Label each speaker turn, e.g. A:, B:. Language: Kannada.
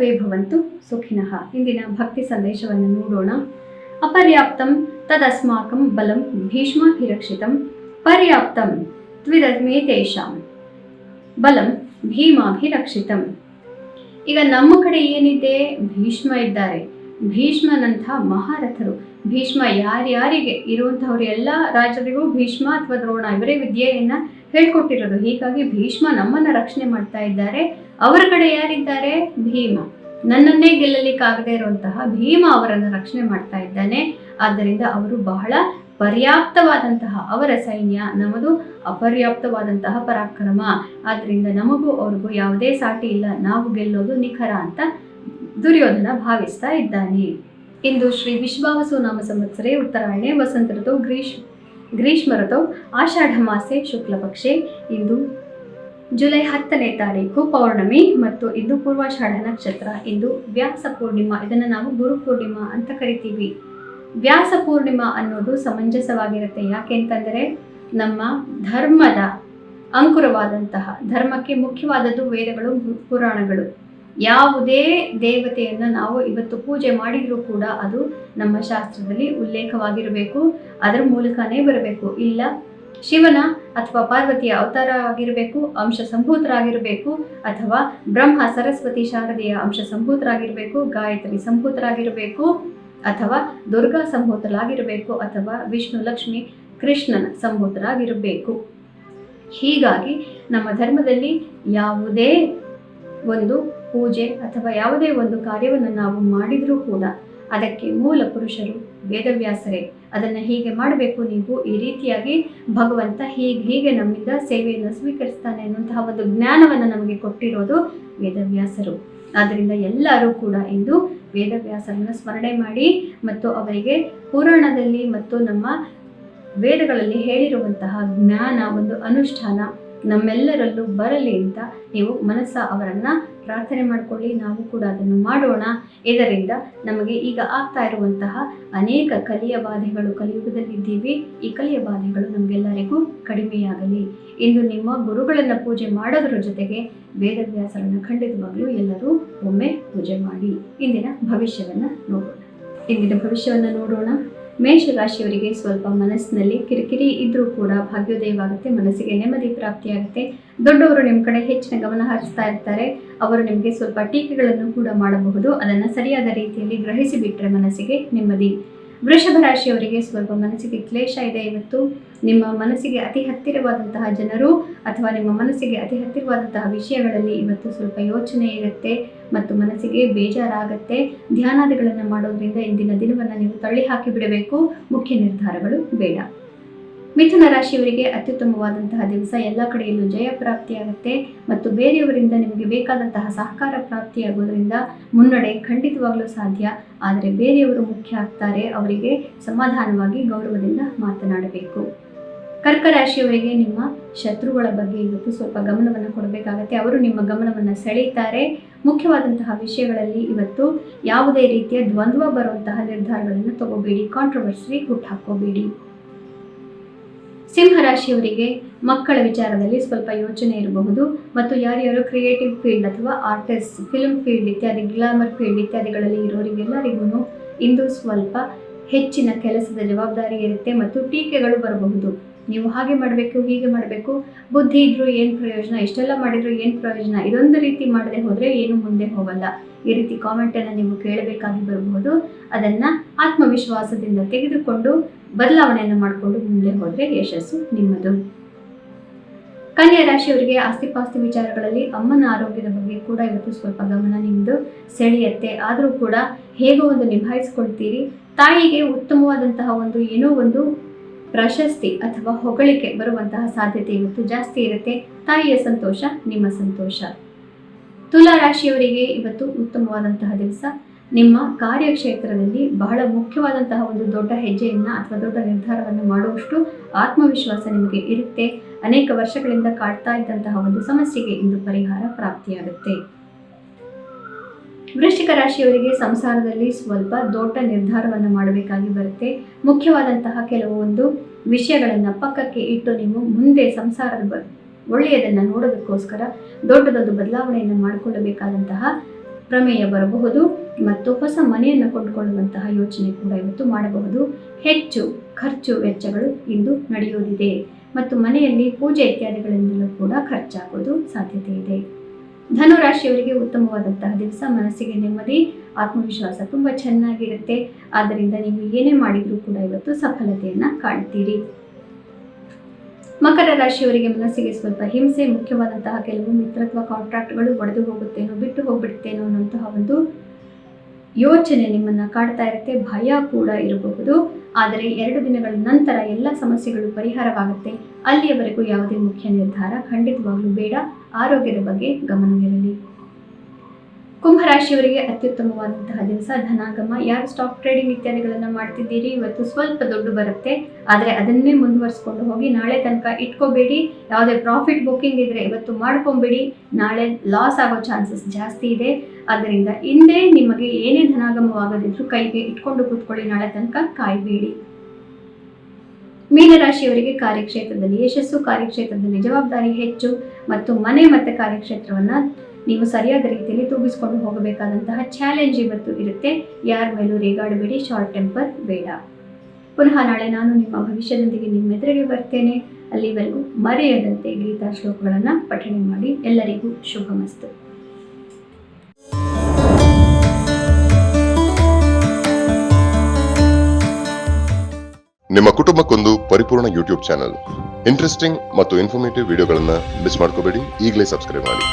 A: ಸರ್ವೇ ಭವಂತು ಸುಖಿನಃ. ಇಂದಿನ ಭಕ್ತಿ ಸಂದೇಶವನ್ನು ನೋಡೋಣ. ಅಪರ್ಯಾಪ್ತಂ ತದಸ್ಮಾಕಂ ಬಲಂ ಭೀಷ್ಮಾಭಿರಕ್ಷಿತಂ ಪರ್ಯಾಪ್ತಂ ತ್ವಿದಮೇತೇಷಾಂ ಬಲಂ ಭೀಮಾಭಿರಕ್ಷಿತಂ. ಈಗ ನಮ್ಮ ಕಡೆ ಏನಿದೆ, ಭೀಷ್ಮ ಇದ್ದಾರೆ. ಭೀಷ್ಮನಂಥ ಮಹಾರಥರು. ಭೀಷ್ಮ ಯಾರ್ಯಾರಿಗೆ ಇರುವಂತಹವ್ರು ಎಲ್ಲ ರಾಜರಿಗೂ ಭೀಷ್ಮ ಅಥವಾ ದ್ರೋಣ ಇವರೇ ವಿದ್ಯೆಯನ್ನ ಹೇಳ್ಕೊಟ್ಟಿರೋದು. ಹೀಗಾಗಿ ಭೀಷ್ಮ ನಮ್ಮನ್ನ ರಕ್ಷಣೆ ಮಾಡ್ತಾ ಇದ್ದಾರೆ. ಅವರ ಕಡೆ ಯಾರಿದ್ದಾರೆ? ಭೀಮ. ನನ್ನನ್ನೇ ಗೆಲ್ಲಲಿಕ್ಕಾಗದೇ ಇರುವಂತಹ ಭೀಮ ಅವರನ್ನು ರಕ್ಷಣೆ ಮಾಡ್ತಾ ಇದ್ದಾನೆ. ಆದ್ದರಿಂದ ಅವರು ಬಹಳ ಪರ್ಯಾಪ್ತವಾದಂತಹ ಅವರ ಸೈನ್ಯ, ನಮ್ಮದು ಅಪರ್ಯಾಪ್ತವಾದಂತಹ ಪರಾಕ್ರಮ. ಆದ್ರಿಂದ ನಮಗೂ ಅವ್ರಿಗೂ ಯಾವುದೇ ಸಾಟಿ ಇಲ್ಲ, ನಾವು ಗೆಲ್ಲೋದು ನಿಖರ ಅಂತ ದುರ್ಯೋಧನ ಭಾವಿಸ್ತಾ ಇದ್ದಾನೆ. ಇಂದು ಶ್ರೀ ವಿಶ್ವಾವಸು ನಾಮ ಸಂವತ್ಸರೆ ಉತ್ತರಾಯಣೆ ವಸಂತ ಋತು ಗ್ರೀಷ್ಮ ಋತು ಆಷಾಢ ಮಾಸೆ ಶುಕ್ಲ ಪಕ್ಷೆ. ಇಂದು ಜುಲೈ 10ನೇ ತಾರೀಕು ಪೌರ್ಣಮಿ ಮತ್ತು ಇಂದು ಪೂರ್ವಾಷಾಢ ನಕ್ಷತ್ರ. ಇಂದು ವ್ಯಾಸ ಪೂರ್ಣಿಮಾ. ಇದನ್ನು ನಾವು ಗುರು ಪೂರ್ಣಿಮಾ ಅಂತ ಕರಿತೀವಿ. ವ್ಯಾಸ ಪೂರ್ಣಿಮಾ ಅನ್ನೋದು ಸಮಂಜಸವಾಗಿರುತ್ತೆ. ಯಾಕೆ ಅಂತಂದರೆ ನಮ್ಮ ಧರ್ಮದ ಅಂಕುರವಾದಂತಹ, ಧರ್ಮಕ್ಕೆ ಮುಖ್ಯವಾದದ್ದು ವೇದಗಳು, ಪುರಾಣಗಳು. ಯಾವುದೇ ದೇವತೆಯನ್ನು ನಾವು ಇವತ್ತು ಪೂಜೆ ಮಾಡಿದರೂ ಕೂಡ ಅದು ನಮ್ಮ ಶಾಸ್ತ್ರದಲ್ಲಿ ಉಲ್ಲೇಖವಾಗಿರಬೇಕು, ಅದರ ಮೂಲಕನೇ ಬರಬೇಕು. ಇಲ್ಲ ಶಿವನ ಅಥವಾ ಪಾರ್ವತಿಯ ಅವತಾರ ಆಗಿರಬೇಕು, ಅಂಶ ಸಂಭೂತರಾಗಿರಬೇಕು, ಅಥವಾ ಬ್ರಹ್ಮ ಸರಸ್ವತಿ ಶಾರದೆಯ ಅಂಶ ಸಂಭೂತರಾಗಿರಬೇಕು, ಗಾಯತ್ರಿ ಸಂಭೂತರಾಗಿರಬೇಕು, ಅಥವಾ ದುರ್ಗಾ ಸಂಭೂತರಾಗಿರಬೇಕು, ಅಥವಾ ವಿಷ್ಣು ಲಕ್ಷ್ಮಿ ಕೃಷ್ಣನ ಸಂಭೂತರಾಗಿರಬೇಕು. ಹೀಗಾಗಿ ನಮ್ಮ ಧರ್ಮದಲ್ಲಿ ಯಾವುದೇ ಒಂದು ಪೂಜೆ ಅಥವಾ ಯಾವುದೇ ಒಂದು ಕಾರ್ಯವನ್ನು ನಾವು ಮಾಡಿದರೂ ಕೂಡ ಅದಕ್ಕೆ ಮೂಲ ಪುರುಷರು ವೇದವ್ಯಾಸರೇ. ಅದನ್ನು ಹೀಗೆ ಮಾಡಬೇಕು, ನೀವು ಈ ರೀತಿಯಾಗಿ ಭಗವಂತ ಹೀಗೆ ನಮ್ಮಿಂದ ಸೇವೆಯನ್ನು ಸ್ವೀಕರಿಸ್ತಾನೆ ಅನ್ನುವಂತಹ ಒಂದು ಜ್ಞಾನವನ್ನು ನಮಗೆ ಕೊಟ್ಟಿರೋದು ವೇದವ್ಯಾಸರು. ಆದ್ದರಿಂದ ಎಲ್ಲರೂ ಕೂಡ ಇಂದು ವೇದವ್ಯಾಸರನ್ನು ಸ್ಮರಣೆ ಮಾಡಿ ಮತ್ತು ಅವರಿಗೆ ಪುರಾಣದಲ್ಲಿ ಮತ್ತು ನಮ್ಮ ವೇದಗಳಲ್ಲಿ ಹೇಳಿರುವಂತಹ ಜ್ಞಾನ, ಒಂದು ಅನುಷ್ಠಾನ ನಮ್ಮೆಲ್ಲರಲ್ಲೂ ಬರಲಿ ಅಂತ ನೀವು ಮನಸ್ಸ ಅವರನ್ನು ಪ್ರಾರ್ಥನೆ ಮಾಡಿಕೊಳ್ಳಿ. ನಾವು ಕೂಡ ಅದನ್ನು ಮಾಡೋಣ. ಇದರಿಂದ ನಮಗೆ ಈಗ ಆಗ್ತಾ ಇರುವಂತಹ ಅನೇಕ ಕಲಿಯ ಬಾಧೆಗಳು, ಕಲಿಯುಗದಲ್ಲಿದ್ದೀವಿ, ಈ ಕಲಿಯ ಬಾಧೆಗಳು ನಮಗೆಲ್ಲರಿಗೂ ಕಡಿಮೆಯಾಗಲಿ. ಇಂದು ನಿಮ್ಮ ಗುರುಗಳನ್ನು ಪೂಜೆ ಮಾಡೋದ್ರ ಜೊತೆಗೆ ವೇದವ್ಯಾಸರನ್ನು ಖಂಡಿತವಾಗ್ಲೂ ಎಲ್ಲರೂ ಒಮ್ಮೆ ಪೂಜೆ ಮಾಡಿ. ಇಂದಿನ ಭವಿಷ್ಯವನ್ನು ನೋಡೋಣ. ಮೇಷರಾಶಿಯವರಿಗೆ ಸ್ವಲ್ಪ ಮನಸ್ಸಿನಲ್ಲಿ ಕಿರಿಕಿರಿ ಇದ್ರೂ ಕೂಡ ಭಾಗ್ಯೋದಯವಾಗುತ್ತೆ, ಮನಸ್ಸಿಗೆ ನೆಮ್ಮದಿ ಪ್ರಾಪ್ತಿಯಾಗುತ್ತೆ. ದೊಡ್ಡವರು ನಿಮ್ಮ ಕಡೆ ಹೆಚ್ಚಿನ ಗಮನ ಹರಿಸ್ತಾ ಇರ್ತಾರೆ. ಅವರು ನಿಮಗೆ ಸ್ವಲ್ಪ ಟೀಕೆಗಳನ್ನು ಕೂಡ ಮಾಡಬಹುದು. ಅದನ್ನು ಸರಿಯಾದ ರೀತಿಯಲ್ಲಿ ಗ್ರಹಿಸಿ ಬಿಟ್ಟರೆ ಮನಸ್ಸಿಗೆ ನೆಮ್ಮದಿ. ವೃಷಭ ರಾಶಿಯವರಿಗೆ ಸ್ವಲ್ಪ ಮನಸ್ಸಿಗೆ ಕ್ಲೇಶ ಇದೆ. ಇವತ್ತು ನಿಮ್ಮ ಮನಸ್ಸಿಗೆ ಅತಿ ಹತ್ತಿರವಾದಂತಹ ಜನರು ಅಥವಾ ನಿಮ್ಮ ಮನಸ್ಸಿಗೆ ಅತಿ ಹತ್ತಿರವಾದಂತಹ ವಿಷಯಗಳಲ್ಲಿ ಇವತ್ತು ಸ್ವಲ್ಪ ಯೋಚನೆ ಇರುತ್ತೆ ಮತ್ತು ಮನಸ್ಸಿಗೆ ಬೇಜಾರಾಗತ್ತೆ. ಧ್ಯಾನಾದಿಗಳನ್ನು ಮಾಡೋದ್ರಿಂದ ಇಂದಿನ ದಿನವನ್ನು ನೀವು ತಳ್ಳಿ ಹಾಕಿ ಬಿಡಬೇಕು. ಮುಖ್ಯ ನಿರ್ಧಾರಗಳು ಬೇಡ. ಮಿಥುನ ರಾಶಿಯವರಿಗೆ ಅತ್ಯುತ್ತಮವಾದಂತಹ ದಿವಸ. ಎಲ್ಲ ಕಡೆಯಲ್ಲೂ ಜಯ ಪ್ರಾಪ್ತಿಯಾಗುತ್ತೆ ಮತ್ತು ಬೇರೆಯವರಿಂದ ನಿಮಗೆ ಬೇಕಾದಂತಹ ಸಹಕಾರ ಪ್ರಾಪ್ತಿಯಾಗೋದ್ರಿಂದ ಮುನ್ನಡೆ ಖಂಡಿತವಾಗಲೂ ಸಾಧ್ಯ. ಆದರೆ ಬೇರೆಯವರು ಮುಖ್ಯ ಆಗ್ತಾರೆ, ಅವರಿಗೆ ಸಮಾಧಾನವಾಗಿ ಗೌರವದಿಂದ ಮಾತನಾಡಬೇಕು. ಕರ್ಕ ರಾಶಿಯವರಿಗೆ ನಿಮ್ಮ ಶತ್ರುಗಳ ಬಗ್ಗೆ ಇವತ್ತು ಸ್ವಲ್ಪ ಗಮನವನ್ನು ಕೊಡಬೇಕಾಗತ್ತೆ. ಅವರು ನಿಮ್ಮ ಗಮನವನ್ನು ಸೆಳೀತಾರೆ. ಮುಖ್ಯವಾದಂತಹ ವಿಷಯಗಳಲ್ಲಿ ಇವತ್ತು ಯಾವುದೇ ರೀತಿಯ ದ್ವಂದ್ವ ಬರುವಂತಹ ನಿರ್ಧಾರಗಳನ್ನು ತಗೋಬೇಡಿ, ಕಾಂಟ್ರವರ್ಸಿ ಹುಟ್ಟುಹಾಕೋಬೇಡಿ. ಸಿಂಹರಾಶಿಯವರಿಗೆ ಮಕ್ಕಳ ವಿಚಾರದಲ್ಲಿ ಸ್ವಲ್ಪ ಯೋಚನೆ ಇರಬಹುದು ಮತ್ತು ಯಾರ್ಯಾರು ಕ್ರಿಯೇಟಿವ್ ಫೀಲ್ಡ್ ಅಥವಾ ಆರ್ಟಿಸ್ಟ್, ಫಿಲ್ಮ್ ಫೀಲ್ಡ್ ಇತ್ಯಾದಿ, ಗ್ಲಾಮರ್ ಫೀಲ್ಡ್ ಇತ್ಯಾದಿಗಳಲ್ಲಿ ಇರೋರಿಗೆಲ್ಲರಿಗೂ ಇಂದು ಸ್ವಲ್ಪ ಹೆಚ್ಚಿನ ಕೆಲಸದ ಜವಾಬ್ದಾರಿ ಇರುತ್ತೆ ಮತ್ತು ಟೀಕೆಗಳು ಬರಬಹುದು. ನೀವು ಹಾಗೆ ಮಾಡಬೇಕು, ಹೀಗೆ ಮಾಡಬೇಕು, ಬುದ್ಧಿ ಇದ್ರೂ ಏನು ಪ್ರಯೋಜನ, ಇಷ್ಟೆಲ್ಲ ಮಾಡಿದ್ರು ಏನು ಪ್ರಯೋಜನ, ಇದೊಂದು ರೀತಿ ಮಾಡದೆ ಹೋದರೆ ಏನು ಮುಂದೆ ಹೋಗಲ್ಲ, ಈ ರೀತಿ ಕಾಮೆಂಟನ್ನು ನೀವು ಕೇಳಬೇಕಾಗಿ ಬರಬಹುದು. ಅದನ್ನು ಆತ್ಮವಿಶ್ವಾಸದಿಂದ ತೆಗೆದುಕೊಂಡು ಬದಲಾವಣೆಯನ್ನು ಮಾಡಿಕೊಂಡು ಮುಂದೆ ಹೋದರೆ ಯಶಸ್ಸು ನಿಮ್ಮದು. ಕನ್ಯಾ ರಾಶಿಯವರಿಗೆ ಆಸ್ತಿಪಾಸ್ತಿ ವಿಚಾರಗಳಲ್ಲಿ ಅಮ್ಮನ ಆರೋಗ್ಯದ ಬಗ್ಗೆ ಕೂಡ ಇವತ್ತು ಸ್ವಲ್ಪ ಗಮನ ನಿಮ್ಮದು ಸೆಳೆಯುತ್ತೆ. ಆದರೂ ಕೂಡ ಹೇಗೋ ಒಂದು ನಿಭಾಯಿಸ್ಕೊಳ್ತೀರಿ. ತಾಯಿಗೆ ಉತ್ತಮವಾದಂತಹ ಏನೋ ಒಂದು ಪ್ರಶಸ್ತಿ ಅಥವಾ ಹೊಗಳಿಕೆ ಬರುವಂತಹ ಸಾಧ್ಯತೆ ಇವತ್ತು ಜಾಸ್ತಿ ಇರುತ್ತೆ. ತಾಯಿಯ ಸಂತೋಷ ನಿಮ್ಮ ಸಂತೋಷ. ತುಲಾ ರಾಶಿಯವರಿಗೆ ಇವತ್ತು ಉತ್ತಮವಾದಂತಹ ದಿವಸ. ನಿಮ್ಮ ಕಾರ್ಯಕ್ಷೇತ್ರದಲ್ಲಿ ಬಹಳ ಮುಖ್ಯವಾದಂತಹ ಒಂದು ದೊಡ್ಡ ಹೆಜ್ಜೆಯನ್ನು ಅಥವಾ ದೊಡ್ಡ ನಿರ್ಧಾರವನ್ನು ಮಾಡುವಷ್ಟು ಆತ್ಮವಿಶ್ವಾಸ ನಿಮಗೆ ಇರುತ್ತೆ. ಅನೇಕ ವರ್ಷಗಳಿಂದ ಕಾಡ್ತಾ ಇದ್ದಂತಹ ಒಂದು ಸಮಸ್ಯೆಗೆ ಇಂದು ಪರಿಹಾರ ಪ್ರಾಪ್ತಿಯಾಗುತ್ತೆ. ವೃಶ್ಚಿಕ ರಾಶಿಯವರಿಗೆ ಸಂಸಾರದಲ್ಲಿ ಸ್ವಲ್ಪ ದೊಡ್ಡ ನಿರ್ಧಾರವನ್ನು ಮಾಡಬೇಕಾಗಿ ಬರುತ್ತೆ. ಮುಖ್ಯವಾದಂತಹ ಕೆಲವೊಂದು ವಿಷಯಗಳನ್ನು ಪಕ್ಕಕ್ಕೆ ಇಟ್ಟು ನೀವು ಮುಂದೆ ಸಂಸಾರದ ಒಳ್ಳೆಯದನ್ನು ನೋಡೋದಕ್ಕೋಸ್ಕರ ದೊಡ್ಡದೊಂದು ಬದಲಾವಣೆಯನ್ನು ಮಾಡಿಕೊಳ್ಳಬೇಕಾದಂತಹ ಪ್ರಮೇಯ ಬರಬಹುದು ಮತ್ತು ಹೊಸ ಮನೆಯನ್ನು ಕೊಂಡುಕೊಳ್ಳುವಂತಹ ಯೋಚನೆ ಕೂಡ ಇವತ್ತು ಮಾಡಬಹುದು. ಹೆಚ್ಚು ಖರ್ಚು ವೆಚ್ಚಗಳು ಇಂದು ನಡೆಯುವುದಿದೆ ಮತ್ತು ಮನೆಯಲ್ಲಿ ಪೂಜೆ ಇತ್ಯಾದಿಗಳಿಂದಲೂ ಕೂಡ ಖರ್ಚಾಗುವುದು ಸಾಧ್ಯತೆ ಇದೆ. ಧನುರಾಶಿಯವರಿಗೆ ಉತ್ತಮವಾದಂತಹ ದಿವಸ. ಮನಸ್ಸಿಗೆ ನೆಮ್ಮದಿ, ಆತ್ಮವಿಶ್ವಾಸ ತುಂಬ ಚೆನ್ನಾಗಿರುತ್ತೆ. ಆದ್ದರಿಂದ ನೀವು ಏನೇ ಮಾಡಿದರೂ ಕೂಡ ಇವತ್ತು ಸಫಲತೆಯನ್ನು ಕಾಣ್ತೀರಿ. ಮಕರ ರಾಶಿಯವರಿಗೆ ಮನಸ್ಸಿಗೆ ಸ್ವಲ್ಪ ಹಿಂಸೆ, ಮುಖ್ಯವಾದಂತಹ ಕೆಲವು ಮಿತ್ರತ್ವ ಕಾಂಟ್ರಾಕ್ಟ್ಗಳು ಒಡೆದು ಹೋಗುತ್ತೇನೋ, ಬಿಟ್ಟು ಹೋಗ್ಬಿಡ್ತೇನೋ ಅನ್ನೋಂತಹ ಒಂದು ಯೋಚನೆ ನಿಮ್ಮನ್ನು ಕಾಡ್ತಾ ಇರುತ್ತೆ. ಭಯ ಕೂಡ ಇರಬಹುದು. ಆದರೆ 2 ದಿನಗಳ ನಂತರ ಎಲ್ಲ ಸಮಸ್ಯೆಗಳು ಪರಿಹಾರವಾಗುತ್ತೆ. ಅಲ್ಲಿಯವರೆಗೂ ಯಾವುದೇ ಮುಖ್ಯ ನಿರ್ಧಾರ ಖಂಡಿತವಾಗ್ಲೂ ಬೇಡ. ಆರೋಗ್ಯದ ಬಗ್ಗೆ ಗಮನವಿರಲಿ. ಕುಂಭರಾಶಿಯವರಿಗೆ ಅತ್ಯುತ್ತಮವಾದಂತಹ ದಿವಸ. ಧನಾಗಮ. ಯಾರು ಸ್ಟಾಕ್ ಟ್ರೇಡಿಂಗ್ ಇತ್ಯಾದಿಗಳನ್ನು ಮಾಡ್ತಿದ್ದೀರಿ, ಇವತ್ತು ಸ್ವಲ್ಪ ದುಡ್ಡು ಬರುತ್ತೆ. ಆದರೆ ಅದನ್ನೇ ಮುಂದುವರಿಸ್ಕೊಂಡು ಹೋಗಿ. ನಾಳೆ ತನಕ ಇಟ್ಕೋಬೇಡಿ. ಯಾವುದೇ ಪ್ರಾಫಿಟ್ ಬುಕ್ಕಿಂಗ್ ಇದ್ರೆ ಇವತ್ತು ಮಾಡ್ಕೊಂಬೇಡಿ. ನಾಳೆ ಲಾಸ್ ಆಗೋ ಚಾನ್ಸಸ್ ಜಾಸ್ತಿ ಇದೆ. ಆದ್ದರಿಂದ ಹಿಂದೆ ನಿಮಗೆ ಏನೇ ಧನಾಗಮವಾಗದಿದ್ರು ಕೈಗೆ ಇಟ್ಕೊಂಡು ಕೂತ್ಕೊಳ್ಳಿ. ನಾಳೆ ತನಕ ಕಾಯಬೇಡಿ. ಮೀನರಾಶಿಯವರಿಗೆ ಕಾರ್ಯಕ್ಷೇತ್ರದಲ್ಲಿ ಯಶಸ್ಸು, ಕಾರ್ಯಕ್ಷೇತ್ರದಲ್ಲಿ ಜವಾಬ್ದಾರಿ ಹೆಚ್ಚು ಮತ್ತು ಮನೆ ಮತ್ತು ಕಾರ್ಯಕ್ಷೇತ್ರವನ್ನು ನೀವು ಸರಿಯಾದ ರೀತಿಯಲ್ಲಿ ತೂಗಿಸ್ಕೊಂಡು ಹೋಗಬೇಕಾದಂತಹ ಚಾಲೆಂಜ್ ಇವತ್ತು ಇರುತ್ತೆ. ಯಾರ ಮೇಲೂ ರೇಗಾಡಬೇಡಿ. ಶಾರ್ಟ್ ಟೆಂಪರ್ ಬೇಡ. ಪುನಃ ನಾಳೆ ನಾನು ನಿಮ್ಮ ಭವಿಷ್ಯದೊಂದಿಗೆ ನಿಮ್ಮೆದುರಿಗೆ ಬರ್ತೇನೆ. ಅಲ್ಲಿವರೆಗೂ ಮರೆಯದಂತೆ ಗೀತಾ ಶ್ಲೋಕಗಳನ್ನು ಪಠಣೆ ಮಾಡಿ. ಎಲ್ಲರಿಗೂ ಶುಭಮಸ್ತು.
B: ನಿಮ್ಮ ಕುಟುಂಬಕ್ಕೊಂದು ಪರಿಪೂರ್ಣ ಯೂಟ್ಯೂಬ್ ಚಾನಲ್. ಇಂಟ್ರೆಸ್ಟಿಂಗ್ ಮತ್ತು ಇನ್ಫಾರ್ಮೇಟಿವ್ ವಿಡಿಯೋಗಳನ್ನು ಮಿಸ್ ಮಾಡ್ಕೋಬೇಡಿ. ಈಗಲೇ ಸಬ್ಸ್ಕ್ರೈಬ್ ಮಾಡಿ.